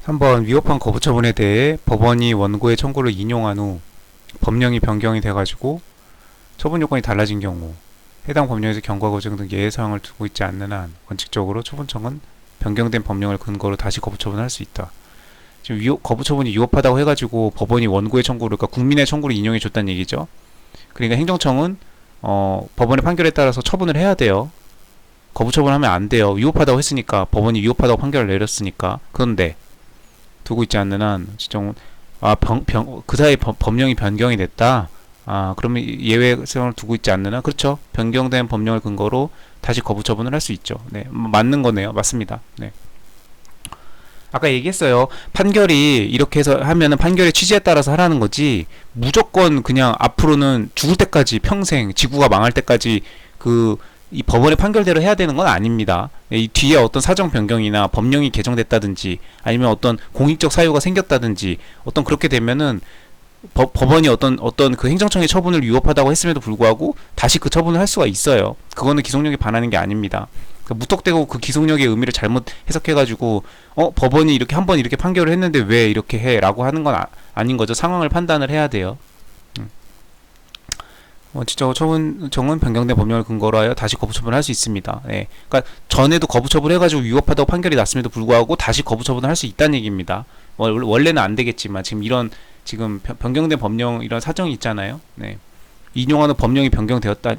3번 위법한 거부 처분에 대해 법원이 원고의 청구를 인용한 후 법령이 변경이 돼가지고 처분 요건이 달라진 경우 해당 법령에서 경과 고정 등 예외 사항을 두고 있지 않는 한 원칙적으로 처분청은 변경된 법령을 근거로 다시 거부 처분할 수 있다. 지금 거부 처분이 위법하다고 해가지고 법원이 원고의 청구를, 그러니까 국민의 청구를 인용해 줬다는 얘기죠. 그러니까 행정청은 법원의 판결에 따라서 처분을 해야 돼요. 거부 처분하면 안 돼요. 위법하다고 했으니까, 법원이 위법하다고 판결을 내렸으니까. 그런데 두고 있지 않는 한 지정 그 사이 법령이 변경이 됐다. 그러면 예외성을 두고 있지 않는 한, 그렇죠. 변경된 법령을 근거로 다시 거부 처분을 할 수 있죠. 네, 맞는 거네요. 맞습니다. 네. 아까 얘기했어요. 판결이 이렇게 해서 하면은 판결의 취지에 따라서 하라는 거지, 무조건 그냥 앞으로는 죽을 때까지 평생 지구가 망할 때까지 이 법원의 판결대로 해야 되는 건 아닙니다. 이 뒤에 어떤 사정 변경이나 법령이 개정됐다든지 아니면 어떤 공익적 사유가 생겼다든지 어떤 그렇게 되면은 법원이 어떤 그 행정청의 처분을 위법하다고 했음에도 불구하고 다시 그 처분을 할 수가 있어요. 그거는 기속력에 반하는 게 아닙니다. 그러니까 무턱대고 그 기속력의 의미를 잘못 해석해가지고 법원이 이렇게 한번 이렇게 판결을 했는데 왜 이렇게 해라고 하는 건 아닌 거죠. 상황을 판단을 해야 돼요. 진짜 처분청은 변경된 법령을 근거로 하여 다시 거부 처분을 할 수 있습니다. 예. 그러니까 전에도 거부 처분해가지고 위법하다고 판결이 났음에도 불구하고 다시 거부 처분을 할 수 있다는 얘기입니다. 원래는 안 되겠지만 지금 변경된 법령 이런 사정이 있잖아요. 네. 인용하는 법령이 변경되었다.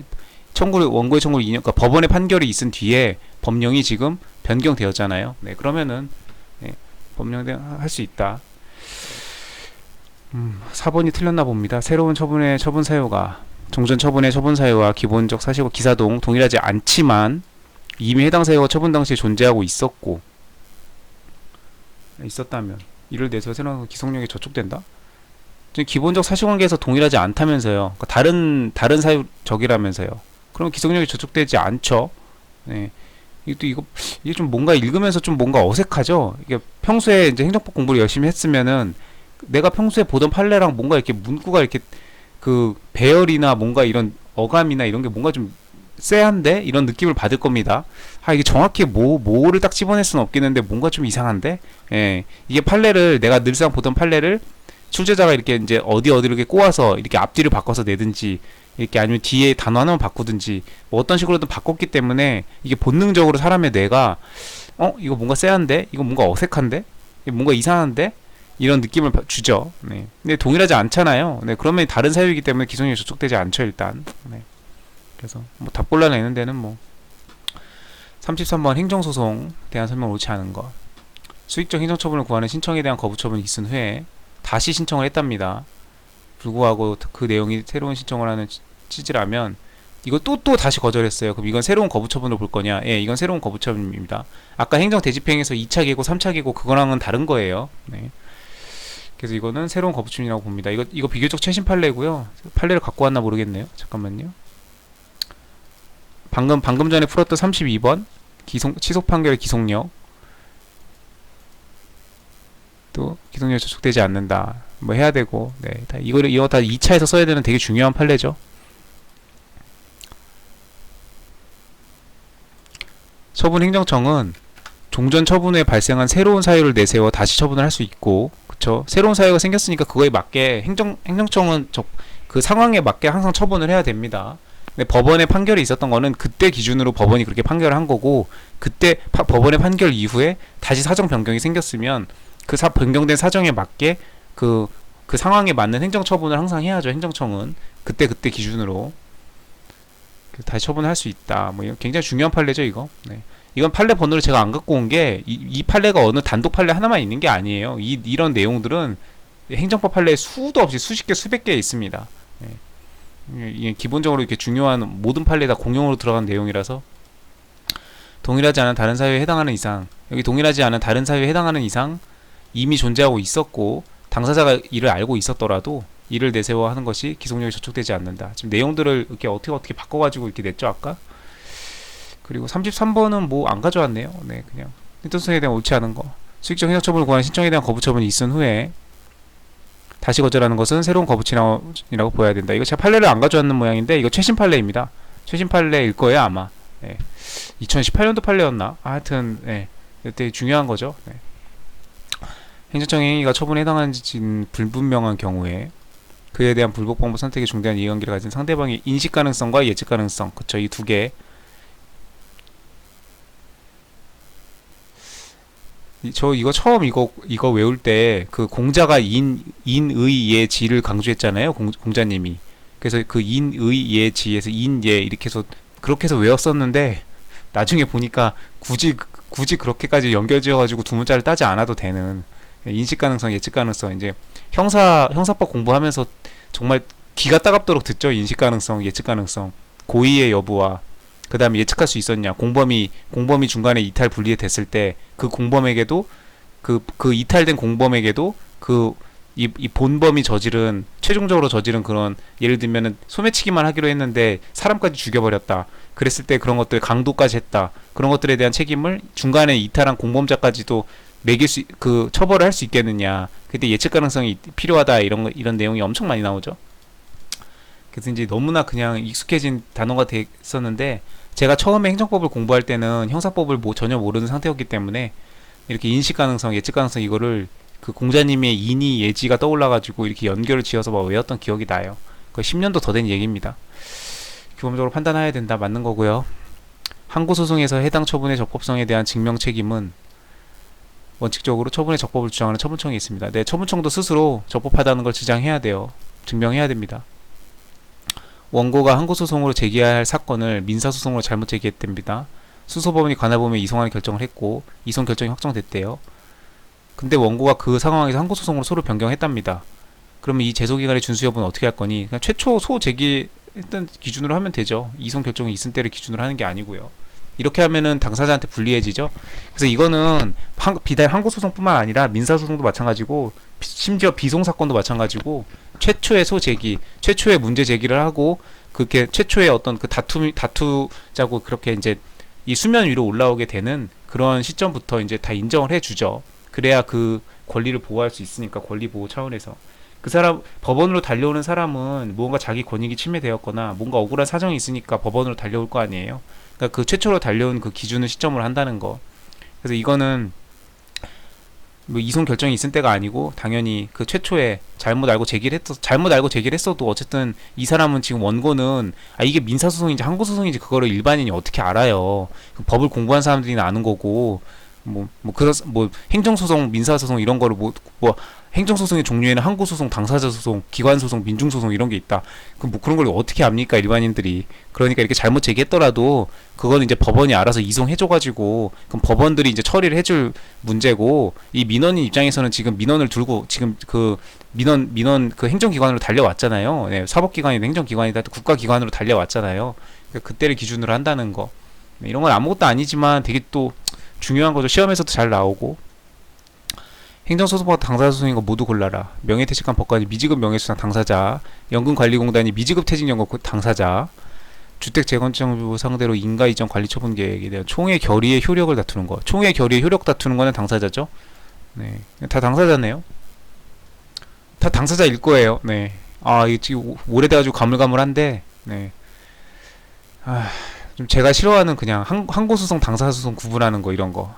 원고의 청구를 그러니까 법원의 판결이 있은 뒤에 법령이 지금 변경되었잖아요. 네. 그러면은 법령대로 할 수 있다. 4번이 틀렸나 봅니다. 새로운 처분의 처분 사유가 종전 처분의 처분 사유와 기본적 사실과 기사동 동일하지 않지만 이미 해당 사유가 처분 당시에 존재하고 있었다면 이를 내세워 새로운 기속력이 저촉된다? 기본적 사실관계에서 동일하지 않다면서요. 그러니까 다른 사유 적이라면서요. 그럼 기속력이 저촉되지 않죠. 네. 이게 좀 뭔가 읽으면서 좀 뭔가 어색하죠. 이게 평소에 이제 행정법 공부를 열심히 했으면은 내가 평소에 보던 판례랑 뭔가 이렇게 문구가 이렇게 그 배열이나 뭔가 이런 어감이나 이런 게 뭔가 좀 쎄한데 이런 느낌을 받을 겁니다. 이게 정확히 뭐를 딱 집어낼 수는 없겠는데 뭔가 좀 이상한데, 이게 판례를 내가 늘상 보던 판례를 출제자가 이렇게 이제 어디를 이렇게 꼬아서 이렇게 앞뒤를 바꿔서 내든지 이렇게 아니면 뒤에 단어 하나만 바꾸든지 뭐 어떤 식으로든 바꿨기 때문에 이게 본능적으로 사람의 뇌가 이거 뭔가 쎄한데, 이거 뭔가 어색한데, 이거 뭔가 이상한데 이런 느낌을 주죠. 네. 근데 동일하지 않잖아요. 네. 그러면 다른 사유이기 때문에 기속력이 저촉되지 않죠, 일단. 네. 그래서 답 골라내는 데는 33번 행정소송 대한 설명 옳지 않은 것. 수익적 행정처분을 구하는 신청에 대한 거부처분이 있은 후에 다시 신청을 했답니다. 불구하고 그 내용이 새로운 신청을 하는 취지라면 이거 또 다시 거절했어요. 그럼 이건 새로운 거부처분을 볼 거냐? 예, 이건 새로운 거부처분입니다. 아까 행정대집행에서 2차 계고 3차 계고 그거랑은 다른 거예요. 네. 그래서 이거는 새로운 거부처분이라고 봅니다. 이거 비교적 최신 판례고요. 판례를 갖고 왔나 모르겠네요. 잠깐만요. 방금 전에 풀었던 32번 취소 판결의 기속력, 또 기속력이 저촉되지 않는다. 뭐 해야 되고, 네, 이거 다 2차에서 써야 되는 되게 중요한 판례죠. 처분행정청은 종전 처분 후에 발생한 새로운 사유를 내세워 다시 처분을 할 수 있고, 그쵸? 새로운 사유가 생겼으니까 그거에 맞게 행정청은 그 상황에 맞게 항상 처분을 해야 됩니다. 근데 법원의 판결이 있었던 거는 그때 기준으로 법원이 그렇게 판결을 한 거고, 그때 법원의 판결 이후에 다시 사정 변경이 생겼으면 그 변경된 사정에 맞게 그 상황에 맞는 행정처분을 항상 해야죠. 행정청은 그때 기준으로 다시 처분을 할 수 있다. 굉장히 중요한 판례죠, 이거. 네. 이건 판례 번호를 제가 안 갖고 온 게 이 판례가 어느 단독 판례 하나만 있는 게 아니에요. 이런 내용들은 행정법 판례에 수도 없이 수십 개, 수백 개 있습니다. 네. 이게 기본적으로 이렇게 중요한 모든 판례에 다 공용으로 들어간 내용이라서, 동일하지 않은 다른 사유에 해당하는 이상, 여기 동일하지 않은 다른 사유에 해당하는 이상 이미 존재하고 있었고 당사자가 이를 알고 있었더라도 이를 내세워 하는 것이 기속력이 저촉되지 않는다. 지금 내용들을 이렇게 어떻게 바꿔가지고 이렇게 냈죠, 아까. 그리고 33번은 안 가져왔네요. 네, 그냥 행정소송에 대한 옳지 않은 거. 수익적 행정처분을 구하는 신청에 대한 거부처분이 있은 후에 다시 거절하는 것은 새로운 거부처분이라고 보아야 된다. 이거 제가 판례를 안 가져왔는 모양인데 이거 최신 판례입니다. 최신 판례일 거예요, 아마. 네. 2018년도 판례였나? 하여튼, 네. 이때 중요한 거죠. 네. 행정청의 행위가 처분에 해당하는지 불분명한 경우에 그에 대한 불복 방법 선택에 중대한 이해관계를 가진 상대방의 인식 가능성과 예측 가능성, 그쵸, 이 두 개. 이거 처음 이거 외울 때 그 공자가 인의 예지를 강조했잖아요. 공자님이. 그래서 그 인의 예지에서 인예 이렇게 해서 그렇게 해서 외웠었는데 나중에 보니까 굳이 그렇게까지 연결지어가지고 두 문자를 따지 않아도 되는 인식 가능성, 예측 가능성. 이제 형사법 공부하면서 정말 귀가 따갑도록 듣죠. 인식 가능성, 예측 가능성, 고의의 여부와 그 다음에 예측할 수 있었냐. 공범이 중간에 이탈 분리됐을 때 그 공범에게도 그 이탈된 공범에게도 이 본범이 최종적으로 저지른 그런, 예를 들면은 소매치기만 하기로 했는데 사람까지 죽여버렸다. 그랬을 때 그런 것들 강도까지 했다. 그런 것들에 대한 책임을 중간에 이탈한 공범자까지도 처벌을 할 수 있겠느냐. 그때 예측 가능성이 필요하다. 이런 내용이 엄청 많이 나오죠. 그래서 이제 너무나 그냥 익숙해진 단어가 됐었는데, 제가 처음에 행정법을 공부할 때는 형사법을 전혀 모르는 상태였기 때문에 이렇게 인식 가능성, 예측 가능성 이거를 그 공자님의 인이 예지가 떠올라가지고 이렇게 연결을 지어서 막 외웠던 기억이 나요. 거의 10년도 더 된 얘기입니다. 기본적으로 판단해야 된다. 맞는 거고요. 항고소송에서 해당 처분의 적법성에 대한 증명 책임은 원칙적으로 처분의 적법을 주장하는 처분청이 있습니다. 네, 처분청도 스스로 적법하다는 걸 주장해야 돼요. 증명해야 됩니다. 원고가 항고소송으로 제기해야 할 사건을 민사소송으로 잘못 제기했답니다. 수소법원이 관할법원에 이송하는 결정을 했고 이송 결정이 확정됐대요. 근데 원고가 그 상황에서 항고소송으로 소를 변경했답니다. 그러면 이 제소기간의 준수 여부는 어떻게 할 거니? 그냥 최초 소 제기했던 기준으로 하면 되죠. 이송 결정이 있은 때를 기준으로 하는 게 아니고요. 이렇게 하면은 당사자한테 불리해지죠. 그래서 이거는 비단 항고소송뿐만 아니라 민사소송도 마찬가지고 심지어 비송사건도 마찬가지고 최초의 소제기, 최초의 문제 제기를 하고 그렇게 최초의 어떤 그 다투자고 그렇게 이제 이 수면 위로 올라오게 되는 그런 시점부터 이제 다 인정을 해주죠. 그래야 그 권리를 보호할 수 있으니까, 권리 보호 차원에서. 그 사람, 법원으로 달려오는 사람은 뭔가 자기 권익이 침해되었거나 뭔가 억울한 사정이 있으니까 법원으로 달려올 거 아니에요. 그러니까 그 최초로 달려온 그 기준을 시점으로 한다는 거. 그래서 이거는 뭐 이송 결정이 있을 때가 아니고 당연히 그 최초에 잘못 알고 제기를 했어도 어쨌든 이 사람은 지금 원고는 이게 민사소송인지 항고소송인지 그거를 일반인이 어떻게 알아요. 법을 공부한 사람들이 아는 거고 행정소송, 민사소송 이런 거를 행정소송의 종류에는 항고소송, 당사자소송, 기관소송, 민중소송 이런 게 있다. 그런 걸 어떻게 압니까, 일반인들이. 그러니까 이렇게 잘못 제기했더라도 그거는 이제 법원이 알아서 이송해줘가지고 그럼 법원들이 이제 처리를 해줄 문제고, 이 민원인 입장에서는 지금 민원을 들고 지금 그 민원 그 행정기관으로 달려왔잖아요. 네, 사법기관이든 행정기관이든 국가기관으로 달려왔잖아요. 그러니까 그때를 기준으로 한다는 거. 이런 건 아무것도 아니지만 되게 또 중요한 거죠. 시험에서도 잘 나오고. 행정소송과 당사자소송인 거 모두 골라라. 명예퇴직한 법관이 미지급 명예수당 당사자, 연금관리공단이 미지급 퇴직연금 당사자, 주택재건정부 상대로 인가이전 관리처분 계획에 대한 총회 결의의 효력을 다투는 거. 총회 결의의 효력 다투는 거는 당사자죠. 네, 다 당사자네요. 다 당사자일 거예요. 네. 이거 지금 오래돼가지고 가물가물한데, 네. 좀 제가 싫어하는 그냥 항고소송, 당사자소송 구분하는 거 이런 거.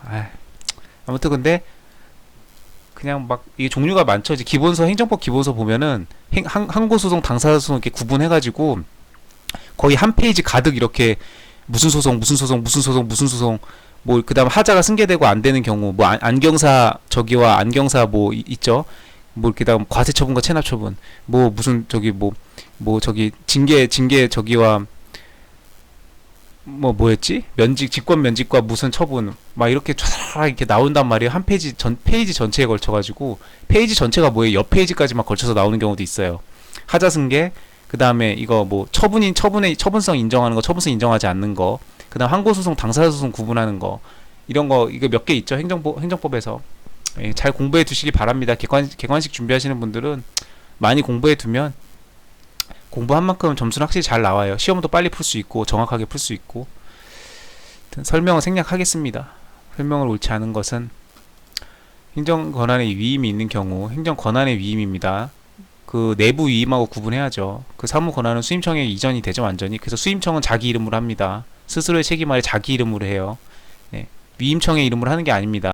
아무튼 근데 그냥 막 이게 종류가 많죠. 이제 기본서, 행정법 기본서 보면은 항고소송, 당사자소송 이렇게 구분해가지고 거의 한 페이지 가득 이렇게 무슨 소송, 무슨 소송, 무슨 소송, 무슨 소송, 뭐 그다음 하자가 승계되고 안 되는 경우, 뭐 안경사 저기와 안경사 뭐 있죠. 뭐 그다음 과세처분과 체납처분, 뭐 무슨 저기 뭐 저기 징계 저기와 뭐였지? 직권 면직과 무슨 처분 막 이렇게 쫙 이렇게 나온단 말이에요. 한 페이지 전체에 걸쳐가지고 페이지 전체가 뭐예요? 옆 페이지까지 막 걸쳐서 나오는 경우도 있어요. 하자승계, 그 다음에 이거 뭐 처분성 인정하는 거, 처분성 인정하지 않는 거, 그 다음 항고소송, 당사자소송 구분하는 거, 이런 거 이거 몇 개 있죠. 행정법에서. 잘 공부해 두시기 바랍니다. 객관식 준비하시는 분들은 많이 공부해 두면 공부한 만큼 점수는 확실히 잘 나와요. 시험도 빨리 풀 수 있고 정확하게 풀 수 있고. 설명을 생략하겠습니다. 설명을 옳지 않은 것은 행정권한의 위임이 있는 경우, 행정권한의 위임입니다. 그 내부 위임하고 구분해야죠. 그 사무권한은 수임청에 이전이 되죠, 완전히. 그래서 수임청은 자기 이름으로 합니다. 스스로의 책임 아래 자기 이름으로 해요. 네. 위임청의 이름으로 하는 게 아닙니다.